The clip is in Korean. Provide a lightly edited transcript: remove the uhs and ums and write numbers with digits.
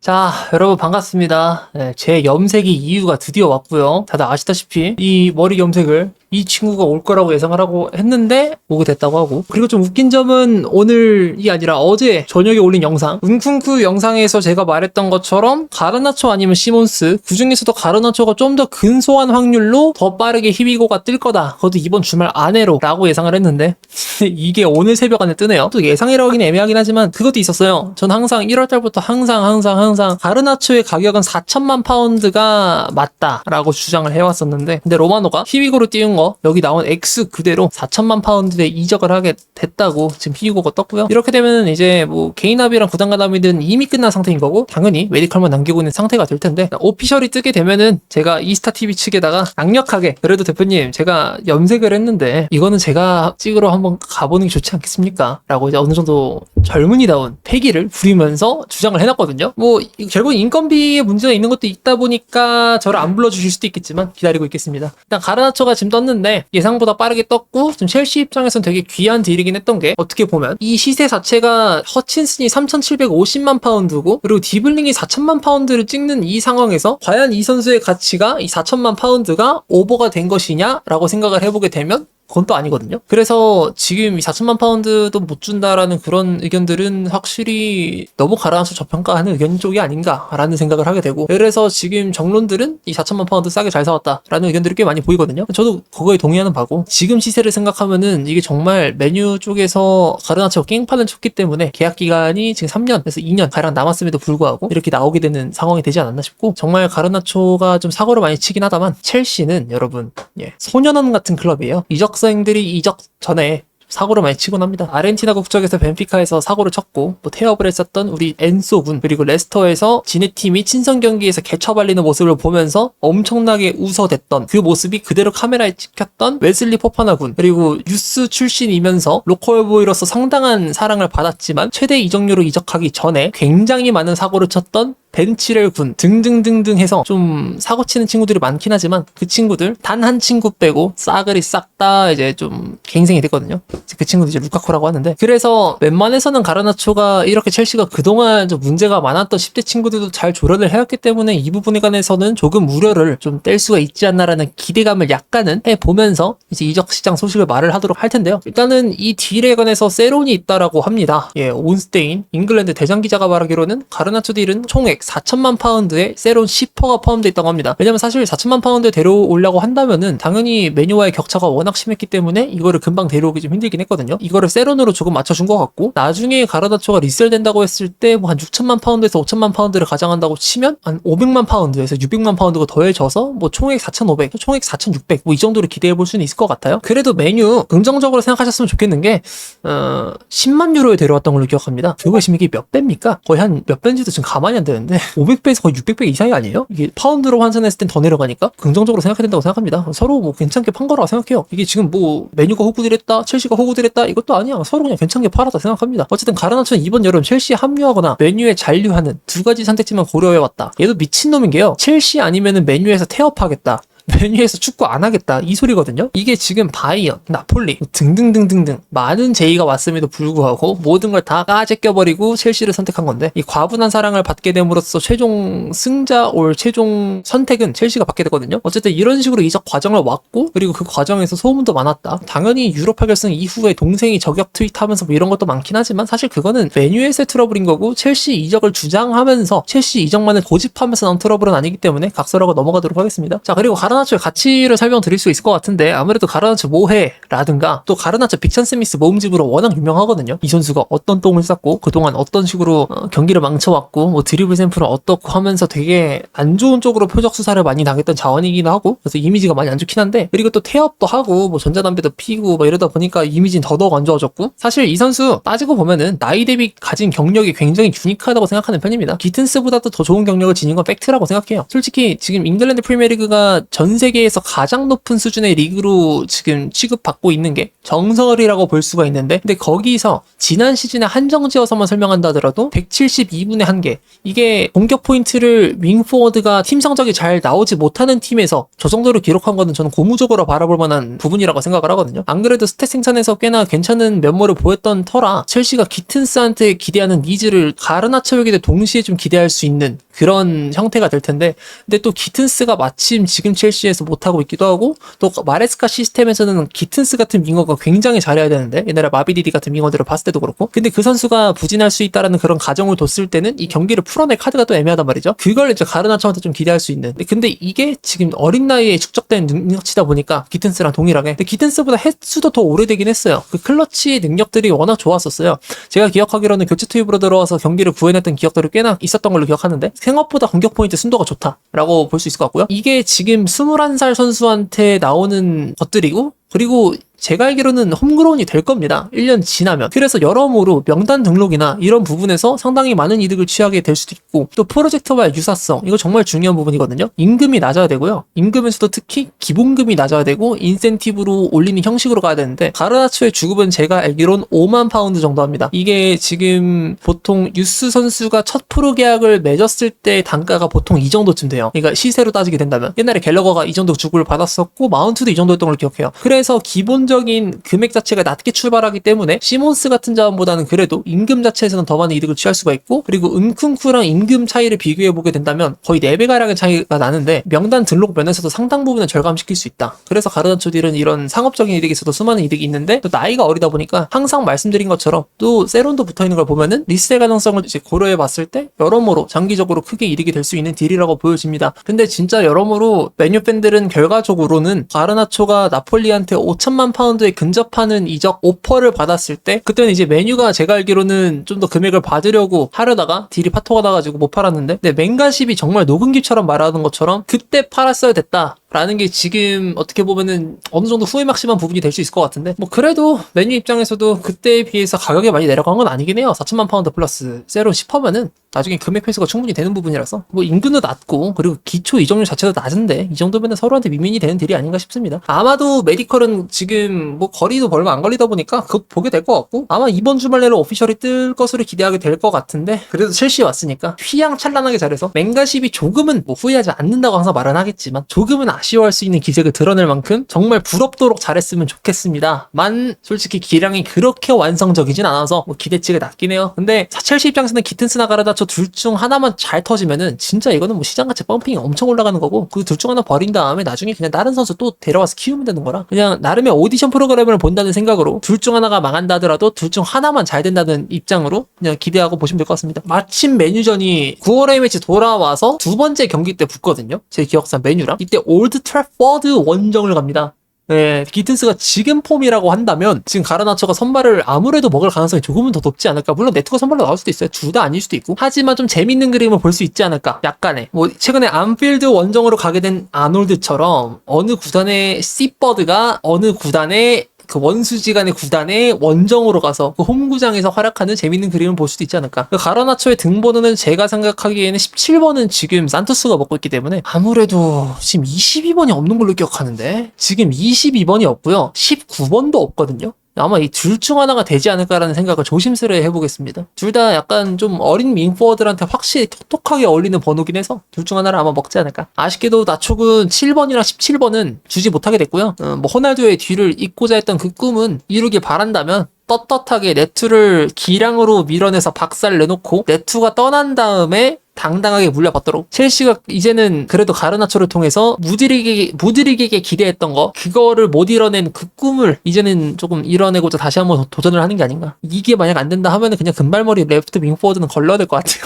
자, 여러분 반갑습니다. 네, 제 염색이 이유가 드디어 왔고요. 다들 아시다시피 이 머리 염색을 이 친구가 올 거라고 예상을 하고 했는데 오게 됐다고 하고, 그리고 좀 웃긴 점은 오늘이 아니라 어제 저녁에 올린 영상, 운쿵쿠 영상에서 제가 말했던 것처럼 가르나초 아니면 시몬스, 그 중에서도 가르나초가 좀 더 근소한 확률로 더 빠르게 히비고가 뜰 거다, 그것도 이번 주말 안에로 라고 예상을 했는데 이게 오늘 새벽 안에 뜨네요. 또 예상이라고 하긴 애매하긴 하지만 그것도 있었어요. 전 항상 1월달부터 항상 가르나초의 가격은 4천만 파운드가 맞다라고 주장을 해왔었는데, 근데 로마노가 히비고로 띄운 거, 여기 나온 X 그대로 4천만 파운드에 이적을 하게 됐다고 지금 히비고가 떴고요. 이렇게 되면 이제 뭐 개인합의랑 구단가담이든 이미 끝난 상태인 거고, 당연히 메디컬만 남기고 있는 상태가 될 텐데, 오피셜이 뜨게 되면은 제가 이스타TV 측에다가 강력하게, 그래도 대표님 제가 염색을 했는데 이거는 제가 찍으러 한번 가보는 게 좋지 않겠습니까? 라고 이제 어느 정도 젊은이다운 패기를 부리면서 주장을 해놨거든요. 뭐 결국 인건비에 문제가 있는 것도 있다 보니까 저를 안 불러주실 수도 있겠지만 기다리고 있겠습니다. 일단 가르나초가 지금 떴는데 예상보다 빠르게 떴고, 좀 첼시 입장에서는 되게 귀한 딜이긴 했던 게, 어떻게 보면 이 시세 자체가 허친슨이 3,750만 파운드고 그리고 디블링이 4천만 파운드를 찍는 이 상황에서 과연 이 선수의 가치가 이 4천만 파운드가 오버가 된 것이냐라고 생각을 해보게 되면 그건 또 아니거든요. 그래서 지금 이 4천만 파운드도 못 준다라는 그런 의견들은 확실히 너무 가라앉혀 저평가하는 의견 쪽이 아닌가라는 생각을 하게 되고, 그래서 지금 정론들은 이 4천만 파운드 싸게 잘 사왔다라는 의견들이 꽤 많이 보이거든요. 저도 그거에 동의하는 바고, 지금 시세를 생각하면은 이게 정말 메뉴 쪽에서 가르나초가 깽판을 쳤기 때문에 계약 기간이 지금 3년에서 2년 가량 남았음에도 불구하고 이렇게 나오게 되는 상황이 되지 않았나 싶고, 정말 가르나초가 좀 사고를 많이 치긴 하다만 첼시는 여러분 소년원 같은 클럽이에요. 이적생들이 이적 전에 사고를 많이 치곤 합니다. 아르헨티나 국적에서 벤피카에서 사고를 쳤고, 또 태업을 했었던 우리 엔소 군, 그리고 레스터에서 지네팀이 친선 경기에서 개처발리는 모습을 보면서 엄청나게 웃어댔던 그 모습이 그대로 카메라에 찍혔던 웨슬리 포파나 군, 그리고 유스 출신이면서 로컬보이로서 상당한 사랑을 받았지만 최대 이적료로 이적하기 전에 굉장히 많은 사고를 쳤던 벤치렐 군 등등등등 해서 좀 사고 치는 친구들이 많긴 하지만, 그 친구들 단 한 친구 빼고 싸그리 싹 다 이제 좀 갱생이 됐거든요. 그 친구도 이제 루카쿠라고 하는데, 그래서 웬만해서는 가르나초가 이렇게 첼시가 그동안 좀 문제가 많았던 10대 친구들도 잘 조련을 해왔기 때문에 이 부분에 관해서는 조금 우려를 좀 뗄 수가 있지 않나라는 기대감을 약간은 해보면서 이제 이적 시장 소식을 말을 하도록 할 텐데요. 일단은 이 딜에 관해서 세론이 있다라고 합니다. 온스테인 잉글랜드 대장 기자가 말하기로는 가르나초 딜은 총액 4천만 파운드에 세론 10%가 포함되어 있다고 합니다. 왜냐면 사실 4천만 파운드에 데려오려고 한다면은 당연히 메뉴와의 격차가 워낙 심했기 때문에 이거를 금방 데려오기 좀 힘들긴 했거든요. 이거를 세론으로 조금 맞춰준 것 같고, 나중에 가르나초가 리셀 된다고 했을 때 뭐 한 6천만 파운드에서 5천만 파운드를 가장한다고 치면 한 500만 파운드에서 600만 파운드가 더해져서 뭐 총액 4,500, 총액 4,600 뭐 이 정도로 기대해 볼 수는 있을 것 같아요. 그래도 메뉴 긍정적으로 생각하셨으면 좋겠는 게 10만 유로에 데려왔던 걸로 기억합니다. 그거 지금 이게 몇 배입니까? 거의 한 몇 배인지도 지금 가만히 안 되는데 500배에서 거의 600배 이상이 아니에요? 이게 파운드로 환산했을 땐 더 내려가니까 긍정적으로 생각해야 된다고 생각합니다. 서로 뭐 괜찮게 판 거라고 생각해요. 이게 지금 뭐 메뉴가 호구들했다, 첼시가 호구들했다 이것도 아니야. 서로 그냥 괜찮게 팔았다 생각합니다. 어쨌든 가르나초는 이번 여름 첼시에 합류하거나 메뉴에 잔류하는 두 가지 선택지만 고려해왔다. 얘도 미친놈인 게요, 첼시 아니면은 메뉴에서 태업하겠다, 메뉴에서 축구 안 하겠다, 이 소리거든요. 이게 지금 바이언, 나폴리 등등등등등 많은 제의가 왔음에도 불구하고 모든 걸 다 까제껴버리고 첼시를 선택한 건데, 이 과분한 사랑을 받게 됨으로써 최종 승자 올 최종 선택은 첼시가 받게 되거든요. 어쨌든 이런 식으로 이적 과정을 왔고, 그리고 그 과정에서 소문도 많았다. 당연히 유로파 결승 이후에 동생이 저격 트윗하면서 뭐 이런 것도 많긴 하지만, 사실 그거는 메뉴에서의 트러블인 거고, 첼시 이적을 주장하면서 첼시 이적만을 고집하면서 나온 트러블은 아니기 때문에 각설하고 넘어가도록 하겠습니다. 자, 그리고 가르나초의 가치를 설명드릴 수 있을 것 같은데, 아무래도 가르나초 모해라든가 또 가르나초 빅찬 스미스 모음집으로 워낙 유명하거든요. 이 선수가 어떤 똥을 쌌고 그동안 어떤 식으로 경기를 망쳐왔고, 뭐 드리블 샘플은 어떻고 하면서 되게 안 좋은 쪽으로 표적 수사를 많이 당했던 자원이기도 하고, 그래서 이미지가 많이 안 좋긴 한데, 그리고 또 태업도 하고 뭐 전자담배도 피고 뭐 이러다 보니까 이미지는 더더욱 안 좋아졌고, 사실 이 선수 따지고 보면은 나이 대비 가진 경력이 굉장히 유니크하다고 생각하는 편입니다. 기튼스보다도 더 좋은 경력을 지닌 건 팩트라고 생각해요. 솔직히 지금 잉글랜드 프리미어리그가 전 전 세계에서 가장 높은 수준의 리그로 지금 취급받고 있는 게 정설이라고 볼 수가 있는데, 근데 거기서 지난 시즌에 한정지어서만 설명한다 하더라도 172분의 1개, 이게 공격 포인트를 윙포워드가 팀 성적이 잘 나오지 못하는 팀에서 저 정도로 기록한 거는 저는 고무적으로 바라볼 만한 부분이라고 생각을 하거든요. 안 그래도 스탯 생산에서 꽤나 괜찮은 면모를 보였던 터라 첼시가 기튼스한테 기대하는 니즈를 가르나초에게도 동시에 좀 기대할 수 있는 그런 형태가 될 텐데, 근데 또 기튼스가 마침 지금 첼시에서 못하고 있기도 하고, 또 마레스카 시스템에서는 기튼스 같은 윙어가 굉장히 잘해야 되는데, 옛날에 마비디디 같은 윙어들을 봤을 때도 그렇고, 근데 그 선수가 부진할 수 있다라는 그런 가정을 뒀을 때는 이 경기를 풀어낼 카드가 또 애매하단 말이죠. 그걸 이제 가르나초한테 좀 기대할 수 있는. 근데 이게 지금 어린 나이에 축적된 능력치다 보니까 기튼스랑 동일하게, 근데 기튼스보다 횟수도 더 오래되긴 했어요. 그 클러치 능력들이 워낙 좋았었어요. 제가 기억하기로는 교체 투입으로 들어와서 경기를 구해냈던 기억들이 꽤나 있었던 걸로 기억하는데, 생각보다 공격 포인트 순도가 좋다라고 볼 수 있을 것 같고요. 이게 지금 21살 선수한테 나오는 것들이고, 그리고 제가 알기로는 홈그라운이 될 겁니다. 1년 지나면. 그래서 여러모로 명단 등록이나 이런 부분에서 상당히 많은 이득을 취하게 될 수도 있고, 또 프로젝트와의 유사성, 이거 정말 중요한 부분이거든요. 임금이 낮아야 되고요. 임금에서도 특히 기본금이 낮아야 되고 인센티브로 올리는 형식으로 가야 되는데, 가르나초의 주급은 제가 알기론 5만 파운드 정도 합니다. 이게 지금 보통 유스 선수가 첫 프로 계약을 맺었을 때 단가가 보통 이 정도쯤 돼요. 그러니까 시세로 따지게 된다면 옛날에 갤러거가 이 정도 주급을 받았었고 마운트도 이 정도였던 걸 기억해요. 그래서 기본적인 금액 자체가 낮게 출발하기 때문에 시몬스 같은 자원보다는 그래도 임금 자체에서는 더 많은 이득을 취할 수가 있고, 그리고 은쿤쿠랑 임금 차이를 비교해보게 된다면 거의 4배가량의 차이가 나는데 명단 등록 면에서도 상당 부분을 절감시킬 수 있다. 그래서 가르나초 딜은 이런 상업적인 이득이 있어도 수많은 이득이 있는데, 또 나이가 어리다 보니까 항상 말씀드린 것처럼 또 세론도 붙어있는 걸 보면은 리스의 가능성을 이제 고려해봤을 때 여러모로 장기적으로 크게 이득이 될 수 있는 딜이라고 보여집니다. 근데 진짜 여러모로 메뉴 팬들은 결과적으로는 가르나초가 나폴리한테 5천만 파운드에 근접하는 이적 오퍼를 받았을 때, 그때는 이제 메뉴가 제가 알기로는 좀 더 금액을 받으려고 하려다가 딜이 파토가 나가지고 못 팔았는데, 근데 맹가십이 정말 녹음기처럼 말하는 것처럼 그때 팔았어야 됐다 라는 게 지금 어떻게 보면은 어느 정도 후회막심한 부분이 될 수 있을 것 같은데, 뭐 그래도 메뉴 입장에서도 그때에 비해서 가격이 많이 내려간 건 아니긴 해요. 4천만 파운드 플러스 세로 10%면은 나중에 금액 회수가 충분히 되는 부분이라서, 뭐 인근도 낮고 그리고 기초 이적률 자체도 낮은데 이 정도면 서로한테 윈윈이 되는 딜이 아닌가 싶습니다. 아마도 메디컬은 지금 뭐 거리도 얼마 안 걸리다 보니까 그거 보게 될 것 같고, 아마 이번 주말 내로 오피셜이 뜰 것으로 기대하게 될 것 같은데, 그래도 첼시에 왔으니까 휘황찬란하게 잘해서 맹가십이 조금은 뭐 후회하지 않는다고 항상 말은 하겠지만 조금은 아쉬워할 수 있는 기색을 드러낼 만큼 정말 부럽도록 잘했으면 좋겠습니다. 만 솔직히 기량이 그렇게 완성적이진 않아서 뭐 기대치가 낮긴 해요. 근데 첼시 입장에서는 기튼스나 가르나초 둘 중 하나만 잘 터지면은 진짜 이거는 뭐 시장가치 펌핑이 엄청 올라가는 거고, 그 둘 중 하나 버린 다음에 나중에 그냥 다른 선수 또 데려와서 키우면 되는 거라, 그냥 나름의 오디션 프로그램을 본다는 생각으로 둘 중 하나가 망한다 하더라도 둘 중 하나만 잘 된다는 입장으로 그냥 기대하고 보시면 될 것 같습니다. 마침 메뉴전이 9월 A매치 돌아와서 두 번째 경기 때 붙거든요. 제 기억상 메뉴랑 이때 올드 트래포드 원정을 갑니다. 네, 기튼스가 지금 폼이라고 한다면 지금 가르나초가 선발을 아무래도 먹을 가능성이 조금은 더 높지 않을까. 물론 네트가 선발로 나올 수도 있어요. 둘 다 아닐 수도 있고. 하지만 좀 재밌는 그림을 볼 수 있지 않을까. 약간의 뭐 최근에 안필드 원정으로 가게 된 아놀드처럼 어느 구단의 씨버드가 어느 구단의 그 원수지간의 구단의 원정으로 가서 그 홈구장에서 활약하는 재밌는 그림을 볼 수도 있지 않을까. 그 가르나초의 등번호는 제가 생각하기에는 17번은 지금 산토스가 먹고 있기 때문에 아무래도 지금 22번이 없는 걸로 기억하는데, 지금 22번이 없고요 19번도 없거든요. 아마 이 둘 중 하나가 되지 않을까라는 생각을 조심스레 해보겠습니다. 둘 다 약간 좀 어린 윙포워드한테 확실히 톡톡하게 어울리는 번호긴 해서 둘 중 하나를 아마 먹지 않을까. 아쉽게도 나촉은 7번이랑 17번은 주지 못하게 됐고요. 뭐 호날두의 뒤를 잇고자 했던 그 꿈은 이루길 바란다면 떳떳하게 네투를 기량으로 밀어내서 박살 내놓고 네투가 떠난 다음에 당당하게 물려받도록, 첼시가 이제는 그래도 가르나초를 통해서 무디릭에게 기대했던 거, 그거를 못 이뤄낸 그 꿈을 이제는 조금 이뤄내고자 다시 한번 도전을 하는 게 아닌가. 이게 만약 안 된다 하면은 그냥 금발머리 레프트 윙포워드는 걸러야 될 것 같아요.